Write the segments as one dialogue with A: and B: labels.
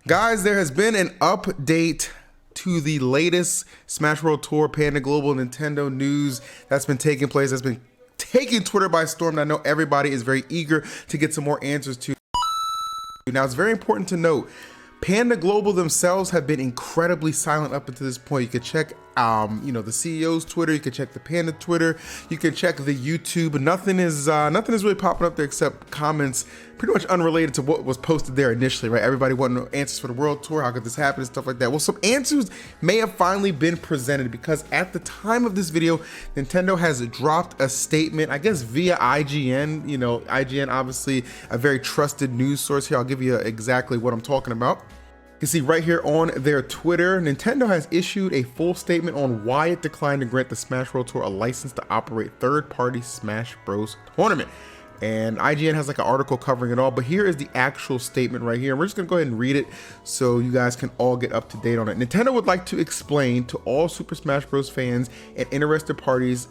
A: Guys, there has been an update to the latest Smash World Tour Panda Global Nintendo news that's been taking place, that's been taking Twitter by storm. And I know everybody is very eager to get some more answers to. Now, it's very important to note, Panda Global themselves have been incredibly silent up until this point. You can check, the CEO's Twitter. You can check the Panda Twitter. You can check the YouTube. Nothing is really popping up there except comments pretty much unrelated to what was posted there initially, right? Everybody wanted answers for the World Tour. How could this happen and stuff like that? Well, some answers may have finally been presented because at the time of this video, Nintendo has dropped a statement, I guess via IGN. IGN obviously a very trusted news source here. I'll give you exactly what I'm talking about. You can see right here on their Twitter, Nintendo has issued a full statement on why it declined to grant the Smash World Tour a license to operate third-party Smash Bros. Tournament. And IGN has like an article covering it all, but here is the actual statement right here. And we're just gonna go ahead and read it so you guys can all get up to date on it. Nintendo would like to explain to all Super Smash Bros. Fans and interested parties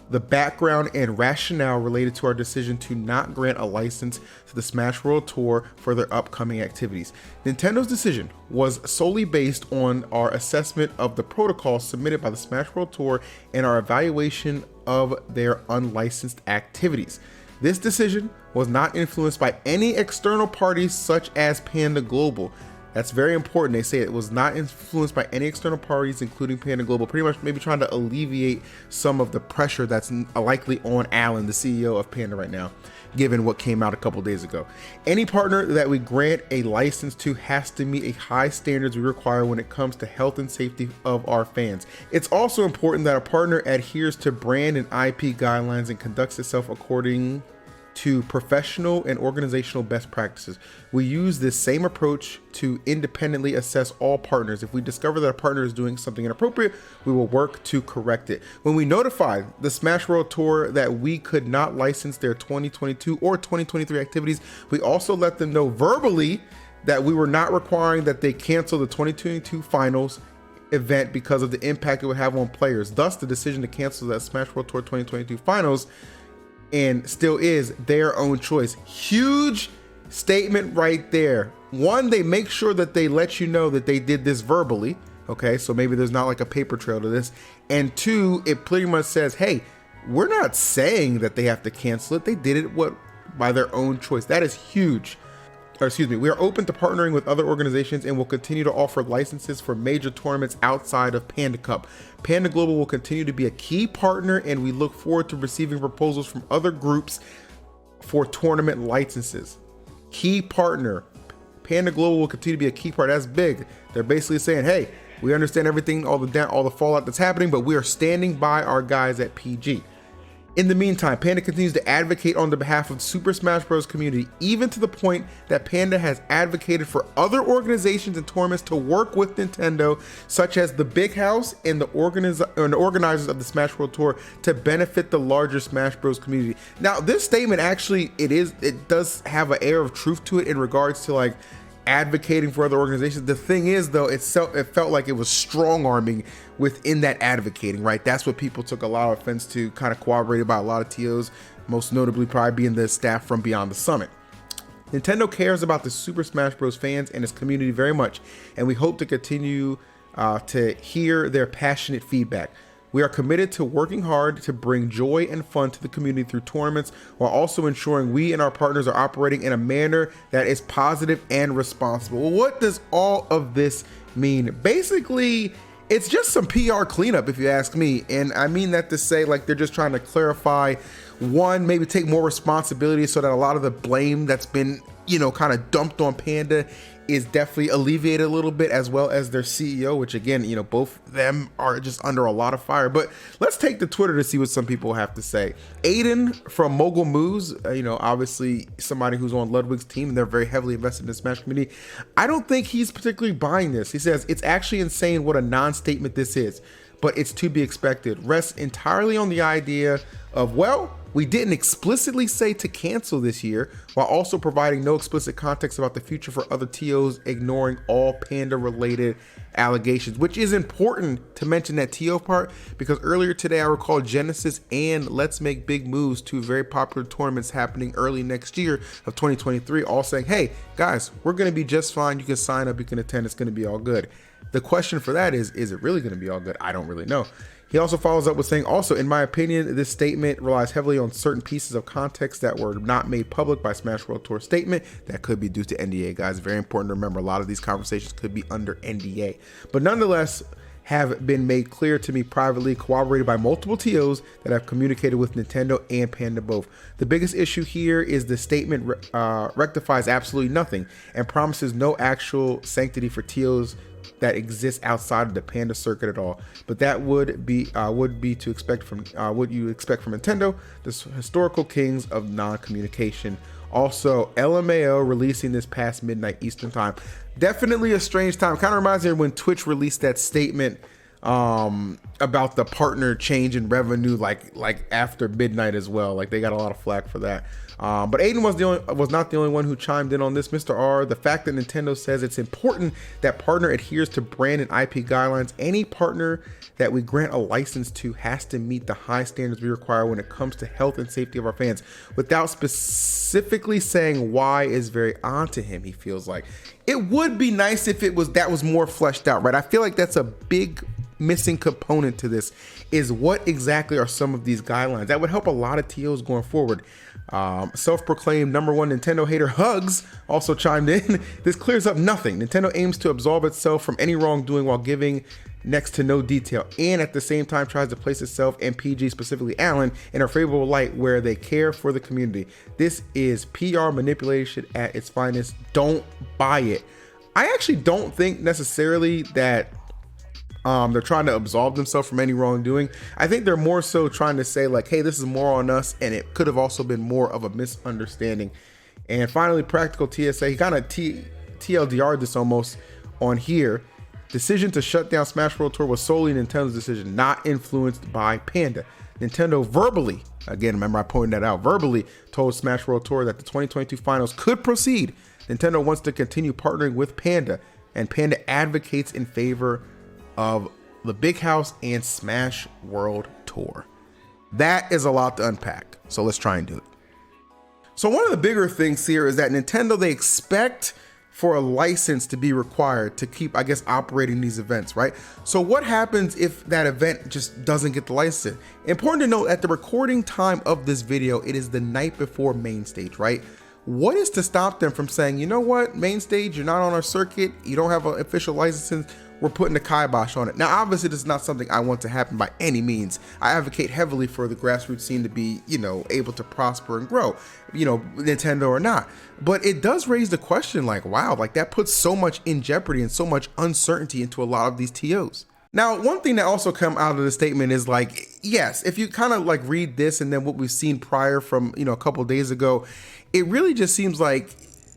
A: the background and rationale related to our decision to not grant a license to the Smash World Tour for their upcoming activities. Nintendo's decision was solely based on our assessment of the protocol submitted by the Smash World Tour and our evaluation of their unlicensed activities. This decision was not influenced by any external parties such as Panda Global. That's very important. They say it was not influenced by any external parties, including Panda Global, pretty much maybe trying to alleviate some of the pressure that's likely on Alan, the CEO of Panda right now, given what came out a couple days ago. Any partner that we grant a license to has to meet a high standards we require when it comes to health and safety of our fans. It's also important that a partner adheres to brand and IP guidelines and conducts itself according to professional and organizational best practices. We use this same approach to independently assess all partners. If we discover that a partner is doing something inappropriate, we will work to correct it. When we notified the Smash World Tour that we could not license their 2022 or 2023 activities, we also let them know verbally that we were not requiring that they cancel the 2022 finals event because of the impact it would have on players. Thus, the decision to cancel that Smash World Tour 2022 finals and still is their own choice. Huge statement right there. One, they make sure that they let you know that they did this verbally. Okay, so maybe there's not like a paper trail to this. And two, it pretty much says, hey, we're not saying that they have to cancel it. They did it by their own choice. That is huge. We are open to partnering with other organizations and will continue to offer licenses for major tournaments outside of Panda Cup. Panda Global will continue to be a key partner, and we look forward to receiving proposals from other groups for tournament licenses. Key partner. Panda Global will continue to be a key partner. That's big. They're basically saying, hey, we understand everything, all the fallout that's happening, but we are standing by our guys at PG. In the meantime, Panda continues to advocate on the behalf of Super Smash Bros. Community, even to the point that Panda has advocated for other organizations and tournaments to work with Nintendo, such as the Big House and the organizers of the Smash World Tour, to benefit the larger Smash Bros. Community. Now, this statement actually, it does have an air of truth to it in regards to like advocating for other organizations. The thing is though, it felt like it was strong arming within that advocating, right? That's what people took a lot of offense to, kind of corroborated by a lot of TOs, most notably probably being the staff from Beyond the Summit. Nintendo cares about the Super Smash Bros. Fans and its community very much, and we hope to continue to hear their passionate feedback. We are committed to working hard to bring joy and fun to the community through tournaments, while also ensuring we and our partners are operating in a manner that is positive and responsible. Well, what does all of this mean? Basically, it's just some PR cleanup, if you ask me. And I mean that to say, like, they're just trying to clarify, one, maybe take more responsibility so that a lot of the blame that's been, kind of dumped on Panda is definitely alleviated a little bit, as well as their CEO, which again, both of them are just under a lot of fire. But let's take to Twitter to see what some people have to say. Aiden from Mogul Moves, obviously somebody who's on Ludwig's team, and they're very heavily invested in the Smash community. I don't think he's particularly buying this. He says, it's actually insane what a non-statement this is, but it's to be expected. Rests entirely on the idea of, well, We didn't explicitly say to cancel this year, while also providing no explicit context about the future for other TOs, ignoring all Panda related allegations, which is important to mention that TO part, because earlier today I recall Genesis and Let's Make Big Moves, two very popular tournaments happening early next year of 2023, all saying, hey guys, we're going to be just fine. You can sign up, you can attend, it's going to be all good. The question for that is it really going to be all good? I don't really know. He also follows up with saying, also, in my opinion, this statement relies heavily on certain pieces of context that were not made public by Smash World Tour statement. That could be due to NDA, guys. Very important to remember. A lot of these conversations could be under NDA, but nonetheless have been made clear to me privately, corroborated by multiple TOs that have communicated with Nintendo and Panda both. The biggest issue here is the statement rectifies absolutely nothing and promises no actual sanctity for TOs that exists outside of the Panda circuit at all. But that would be to expect from what you expect from Nintendo, the historical kings of non-communication. Also, LMAO releasing this past midnight Eastern time. Definitely a strange time. Kind of reminds me of when Twitch released that statement about the partner change in revenue, like after midnight as well. Like they got a lot of flack for that. But Aiden was not the only one who chimed in on this. Mr. R, the fact that Nintendo says it's important that partner adheres to brand and IP guidelines. Any partner that we grant a license to has to meet the high standards we require when it comes to health and safety of our fans, without specifically saying why is very odd to him. He feels like it would be nice if that was more fleshed out, right? I feel like that's a big missing component to this, is what exactly are some of these guidelines that would help a lot of TOs going forward. Self-proclaimed #1 Nintendo hater Hugs also chimed in. This clears up nothing. Nintendo aims to absolve itself from any wrongdoing while giving next to no detail, and at the same time tries to place itself and PG, specifically Alan, in a favorable light where they care for the community. This is PR manipulation at its finest. Don't buy it. I actually don't think necessarily that they're trying to absolve themselves from any wrongdoing. I think they're more so trying to say like, hey, this is more on us, and it could have also been more of a misunderstanding. And finally, Practical TSA, he kind of TLDR'd this almost on here. Decision to shut down Smash World Tour was solely Nintendo's decision, not influenced by Panda. Nintendo verbally, again, remember I pointed that out, verbally told Smash World Tour that the 2022 finals could proceed. Nintendo wants to continue partnering with Panda, and Panda advocates in favor of the Big House and Smash World Tour. That is a lot to unpack, so let's try and do it. So one of the bigger things here is that Nintendo, they expect for a license to be required to keep, I guess, operating these events, right? So what happens if that event just doesn't get the license? Important to note, at the recording time of this video, it is the night before main stage, right? What is to stop them from saying, you know what, main stage, you're not on our circuit, you don't have an official license, we're putting the kibosh on it. Now, obviously, this is not something I want to happen by any means. I advocate heavily for the grassroots scene to be, able to prosper and grow, Nintendo or not. But it does raise the question, like, wow, like that puts so much in jeopardy and so much uncertainty into a lot of these TOs. Now, one thing that also come out of the statement is like, yes, if you kind of like read this and then what we've seen prior from, a couple of days ago, it really just seems like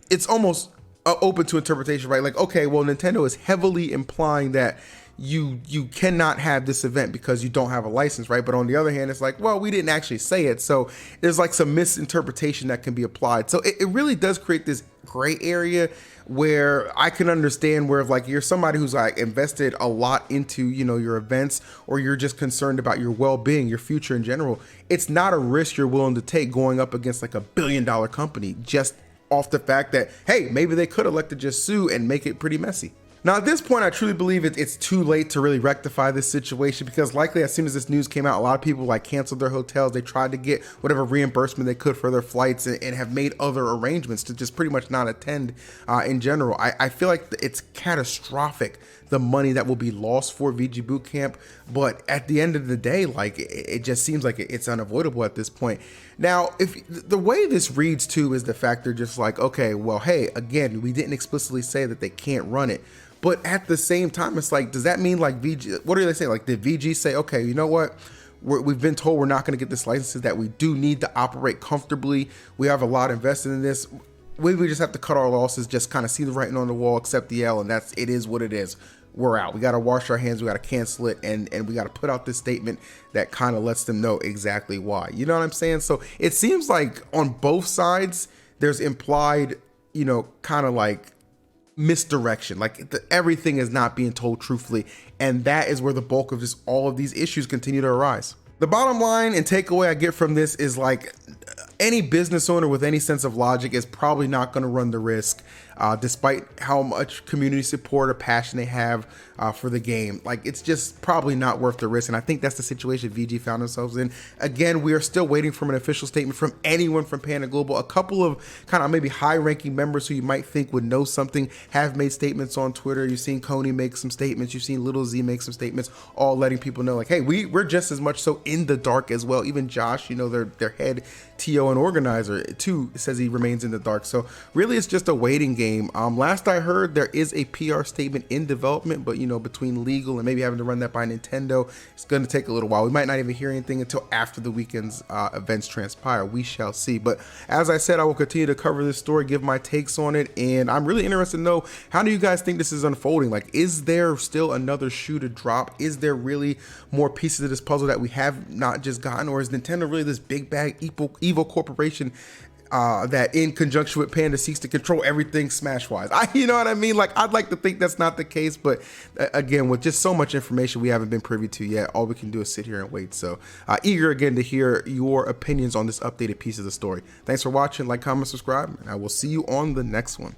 A: it's almost open to interpretation, right? Like, okay, well, Nintendo is heavily implying that you cannot have this event because you don't have a license, right? But on the other hand, it's like, well, we didn't actually say it. So there's like some misinterpretation that can be applied. So it really does create this gray area where I can understand where like you're somebody who's like invested a lot into, your events, or you're just concerned about your well-being, your future in general. It's not a risk you're willing to take going up against like $1 billion company just off the fact that, hey, maybe they could elect to just sue and make it pretty messy. Now, at this point, I truly believe it's too late to really rectify this situation, because likely as soon as this news came out, a lot of people like canceled their hotels. They tried to get whatever reimbursement they could for their flights and have made other arrangements to just pretty much not attend in general. I feel like it's catastrophic, the money that will be lost for VG Bootcamp. But at the end of the day, like it just seems like it's unavoidable at this point. Now, if the way this reads too is the fact they're just like, okay, well, hey, again, we didn't explicitly say that they can't run it. But at the same time, it's like, does that mean like VG, what do they say? Like, did VG say, okay, you know what? We've been told we're not going to get this license, that we do need to operate comfortably. We have a lot invested in this. We just have to cut our losses, just kind of see the writing on the wall, accept the L, and it is what it is. we're out. We got to wash our hands. We got to cancel it. And we got to put out this statement that kind of lets them know exactly why. You know what I'm saying? So it seems like on both sides, there's implied, you know, kind of like misdirection, like everything is not being told truthfully. And that is where the bulk of just all of these issues continue to arise. The bottom line and takeaway I get from this is like any business owner with any sense of logic is probably not going to run the risk, despite how much community support or passion they have for the game. Like, it's just probably not worth the risk. And I think that's the situation VG found themselves in. Again, we are still waiting for an official statement from anyone from Panda Global. A couple of kind of maybe high-ranking members who you might think would know something have made statements on Twitter. You've seen Coney make some statements. You've seen Little Z make some statements, all letting people know like, hey, we're just as much so in the dark as well. Even Josh, you know, their head TO and organizer too, says he remains in the dark. So really it's just a waiting game. Last I heard, there is a PR statement in development, but you know, between legal and maybe having to run that by Nintendo, it's going to take a little while. We might not even hear anything until after the weekend's events transpire. We shall see. But as I said, I will continue to cover this story, give my takes on it, and I'm really interested to know, how do you guys think this is unfolding? Like, is there still another shoe to drop? Is there really more pieces of this puzzle that we have not just gotten, or is Nintendo really this big bag evil corporation that in conjunction with Panda seeks to control everything Smash-wise? You know what I mean? Like, I'd like to think that's not the case, but again, with just so much information we haven't been privy to yet, all we can do is sit here and wait. So eager again to hear your opinions on this updated piece of the story. Thanks for watching. Like, comment, subscribe, and I will see you on the next one.